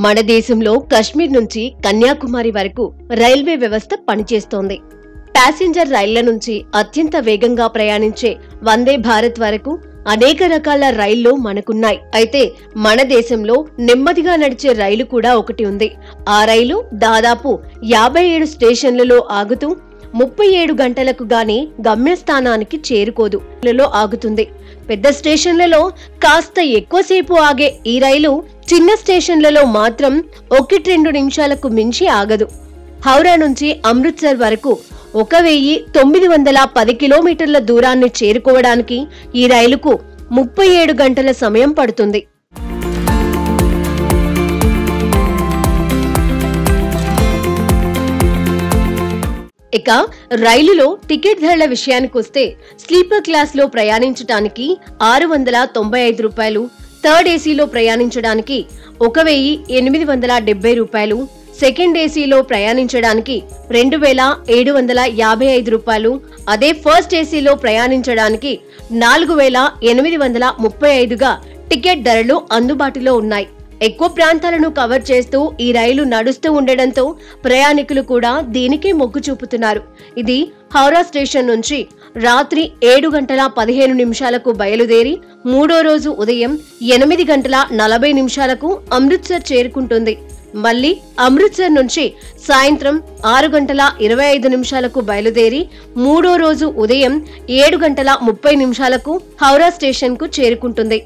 మన దేశంలో కశ్మీర్ నుంచి కన్యాకుమారి వరకు రైల్వే వ్యవస్థ పనిచేస్తోంది. ప్యాసింజర్ రైళ్ల నుంచి అత్యంత వేగంగా ప్రయాణించే వందే భారత్ వరకు అనేక రకాల రైళ్లు మనకున్నాయి. అయితే మన దేశంలో నెమ్మదిగా నడిచే రైలు కూడా ఒకటి ఉంది. ఆ రైలు దాదాపు 57 స్టేషన్లలో ఆగుతూ 37 గంటలకు గాని గమ్యస్థానానికి చేరుకోదు. ఆగుతుంది. పెద్ద స్టేషన్లలో కాస్త ఎక్కువసేపు ఆగే ఈ రైలు చిన్న స్టేషన్లలో మాత్రం 1-2 నిమిషాలకు మించి ఆగదు. హౌరా నుంచి అమృత్సర్ వరకు 1910 కిలోమీటర్ల దూరాన్ని చేరుకోవడానికి ఈ రైలుకు 37 గంటల సమయం పడుతుంది. ఇక రైలులో టికెట్ ధరల విషయానికొస్తే స్లీపర్ క్లాస్ లో ప్రయాణించడానికి 695 రూపాయలు, థర్డ్ ఏసీలో ప్రయాణించడానికి 1870 రూపాయలు, సెకండ్ ఏసీలో ప్రయాణించడానికి 2755 రూపాయలు, అదే ఫస్ట్ ఏసీలో ప్రయాణించడానికి 4835గా టికెట్ ధరలు అందుబాటులో ఉన్నాయి. ఎక్కువ ప్రాంతాలను కవర్ చేస్తూ ఈ రైలు నడుస్తూ ఉండడంతో ప్రయాణికులు కూడా దీనికే మొగ్గు చూపుతున్నారు. ఇది హౌరా స్టేషన్ నుంచి రాత్రి 7:15 బయలుదేరి మూడో రోజు ఉదయం 8:40 అమృత్సర్ చేరుకుంటుంది. మళ్లీ అమృత్సర్ నుంచి సాయంత్రం 6:25 బయలుదేరి మూడో రోజు ఉదయం 7:30 హౌరా స్టేషన్ కు చేరుకుంటుంది.